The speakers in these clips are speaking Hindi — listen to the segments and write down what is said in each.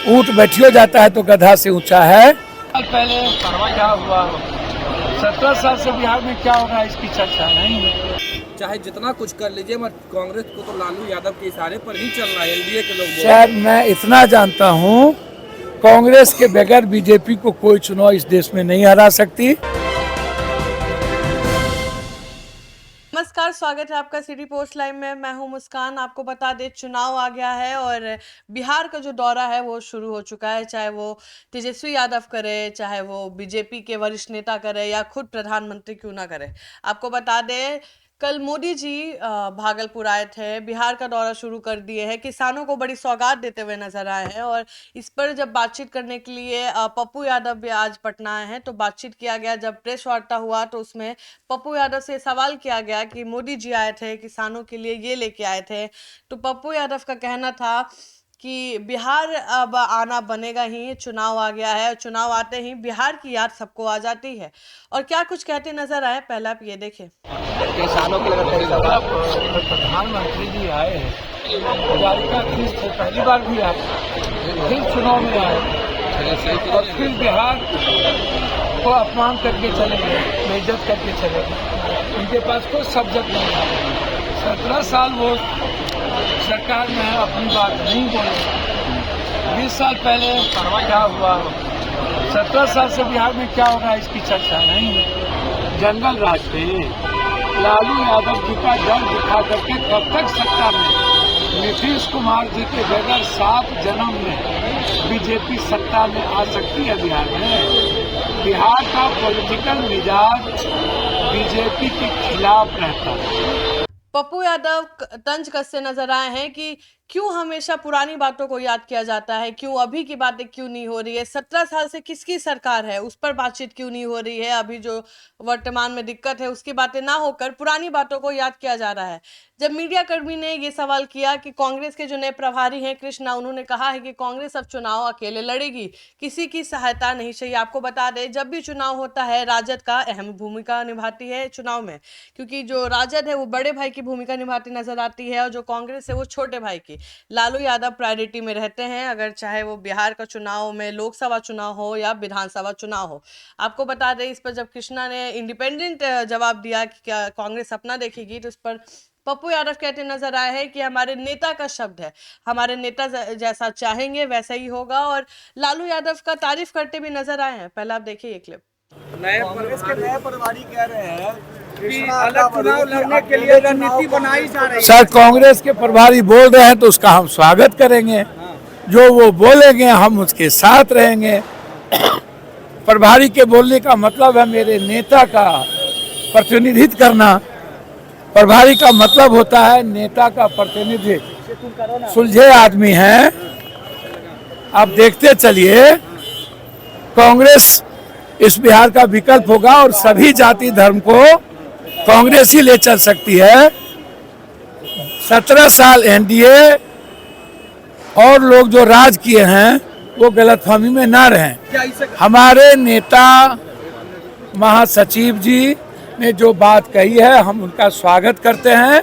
ऊंट बैठियो जाता है तो गधा से ऊंचा है। पहले क्या हुआ, 17 साल से बिहार में क्या होगा इसकी चर्चा नहीं है। चाहे जितना कुछ कर लीजिए मगर कांग्रेस को तो लालू यादव के इशारे पर ही चल रहा है। एनडीए के लोग सर मैं इतना जानता हूँ, कांग्रेस के बगैर बीजेपी को कोई चुनाव इस देश में नहीं हरा सकती। नमस्कार, स्वागत है आपका सिटी पोस्ट लाइव में। मैं हूं मुस्कान। आपको बता दें, चुनाव आ गया है और बिहार का जो दौरा है वो शुरू हो चुका है। चाहे वो तेजस्वी यादव करे, चाहे वो बीजेपी के वरिष्ठ नेता करे या खुद प्रधानमंत्री क्यों ना करे। आपको बता दें, कल मोदी जी भागलपुर आए थे, बिहार का दौरा शुरू कर दिए हैं, किसानों को बड़ी सौगात देते हुए नजर आए हैं। और इस पर जब बातचीत करने के लिए पप्पू यादव भी आज पटना आए हैं, तो बातचीत किया गया। जब प्रेस वार्ता हुआ तो उसमें पप्पू यादव से सवाल किया गया कि मोदी जी आए थे, किसानों के लिए ये लेके आए थे। तो पप्पू यादव का कहना था कि बिहार अब आना बनेगा ही, चुनाव आ गया है, चुनाव आते ही बिहार की याद सबको आ जाती है। और क्या कुछ कहते नजर आए, पहले आप ये देखें। किसानों के प्रधानमंत्री जी आए हैं, पहली बार भी आए, फिर चुनाव में आए और फिर बिहार को अपमान करके चले गए, बेइज्जत करके चले गए। उनके पास कोई सब्जेक्ट नहीं है। 17 साल वो सरकार में अपनी बात नहीं बोले। 20 साल पहले क्या हुआ, 17 साल से बिहार में क्या होगा इसकी चर्चा नहीं है। जंगल राज पे लालू यादव जी का डर दिखा करके कब तक सत्ता में नीतीश कुमार जी के बगैर 7 जन्म में बीजेपी सत्ता में आ सकती है बिहार में। बिहार का पॉलिटिकल मिजाज बीजेपी के खिलाफ रहता है। पप्पू यादव तंज कसते नजर आए हैं कि क्यों हमेशा पुरानी बातों को याद किया जाता है, क्यों अभी की बातें क्यों नहीं हो रही है, 17 साल से किसकी सरकार है उस पर बातचीत क्यों नहीं हो रही है, अभी जो वर्तमान में दिक्कत है उसकी बातें ना होकर पुरानी बातों को याद किया जा रहा है। जब मीडिया कर्मी ने ये सवाल किया कि कांग्रेस के जो नए प्रभारी हैं कृष्णा, उन्होंने कहा है कि कांग्रेस अब चुनाव अकेले लड़ेगी, किसी की सहायता नहीं चाहिए। आपको बता दें, जब भी चुनाव होता है राजद का अहम भूमिका निभाती है चुनाव में, क्योंकि जो राजद है वो बड़े भाई की भूमिका निभाती नजर आती है और जो कांग्रेस है वो छोटे भाई की। लालू यादव प्रायोरिटी में रहते हैं, अगर चाहे वो बिहार का चुनाव में लोकसभा चुनाव हो या विधानसभा चुनाव हो। आपको बता दें, इस पर जब कृष्णा ने इंडिपेंडेंट जवाब दिया कि क्या कांग्रेस अपना देखेगी, तो इस पर पप्पू यादव कहते नजर आए हैं कि हमारे नेता का शब्द है, हमारे नेता जैसा चाहेंगे वैसा ही होगा। और लालू यादव का तारीफ करते भी नजर आए हैं। पहले आप देखिए ये क्लिप। कांग्रेस के नए प्रभारी कह रहे हैं कि अलग चुनाव लड़ने के लिए रणनीति बनाई जा रही है। सर कांग्रेस के प्रभारी बोल रहे हैं तो उसका हम स्वागत करेंगे, जो वो बोलेंगे हम उसके साथ रहेंगे। प्रभारी के बोलने का मतलब है मेरे नेता का प्रतिनिधित्व करना। प्रभारी का मतलब होता है नेता का प्रतिनिधित्व। सुलझे आदमी हैं, आप देखते चलिए, कांग्रेस इस बिहार का विकल्प होगा और सभी जाति धर्म को कांग्रेस ही ले चल सकती है। 17 साल एनडीए और लोग जो राज किए हैं वो गलतफहमी में ना रहें। हमारे नेता महासचिव जी ने जो बात कही है हम उनका स्वागत करते हैं।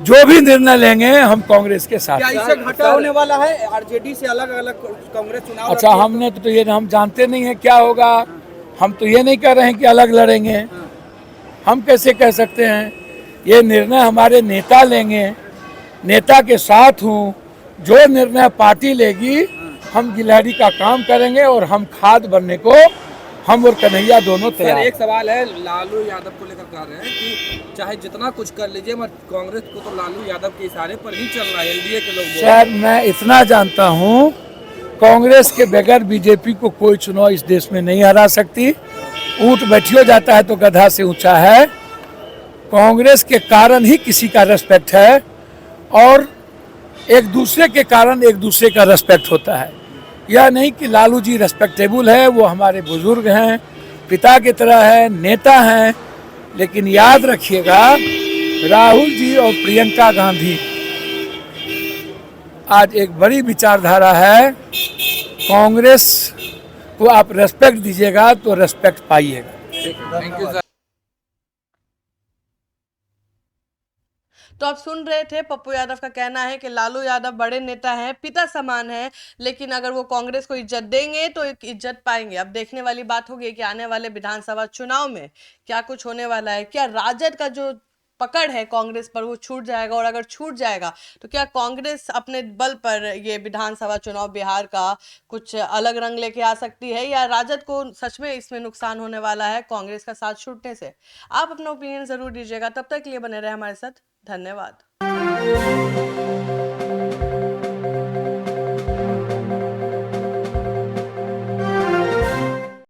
जो भी निर्णय लेंगे हम कांग्रेस के साथ। क्या इससे घाटा होने वाला है? आरजेडी से अलग अलग कांग्रेस चुनाव अच्छा, हमने तो ये हम जानते नहीं है क्या होगा। हम तो ये नहीं कह रहे हैं कि अलग लड़ेंगे, हम कैसे कह सकते हैं। ये निर्णय हमारे नेता लेंगे, नेता के साथ हूँ। जो निर्णय पार्टी लेगी हम गिलहरी का काम करेंगे और हम खाद बनने को हम और कन्हैया दोनों तैयार। एक सवाल है, लालू यादव को लेकर कह रहे हैं कि चाहे जितना कुछ कर लीजिए मगर कांग्रेस को तो लालू यादव के इशारे पर ही चल रहा है। एनडीए के लोग सर मैं इतना जानता हूँ, कांग्रेस के बगैर बीजेपी को कोई चुनाव इस देश में नहीं हरा सकती। ऊंट बैठियो जाता है तो गधा से ऊंचा है। कांग्रेस के कारण ही किसी का रेस्पेक्ट है और एक दूसरे के कारण एक दूसरे का रेस्पेक्ट होता है। यह नहीं कि लालू जी रेस्पेक्टेबल है, वो हमारे बुजुर्ग हैं, पिता की तरह है, नेता हैं, लेकिन याद रखिएगा राहुल जी और प्रियंका गांधी आज एक बड़ी विचारधारा है। कांग्रेस को आप रेस्पेक्ट दीजिएगा तो रेस्पेक्ट पाइएगा। Thank you sir. तो आप सुन रहे थे, पप्पू यादव का कहना है कि लालू यादव बड़े नेता हैं, पिता समान है, लेकिन अगर वो कांग्रेस को इज्जत देंगे तो एक इज्जत पाएंगे। अब देखने वाली बात होगी कि आने वाले विधानसभा चुनाव में क्या कुछ होने वाला है। क्या राजद का जो पकड़ है कांग्रेस पर वो छूट जाएगा, और अगर छूट जाएगा तो क्या कांग्रेस अपने बल पर ये विधानसभा चुनाव बिहार का कुछ अलग रंग लेके आ सकती है, या राजद को सच में इसमें नुकसान होने वाला है कांग्रेस का साथ छूटने से? आप अपना ओपिनियन जरूर दीजिएगा। तब तक के लिए बने रहे हमारे साथ। धन्यवाद।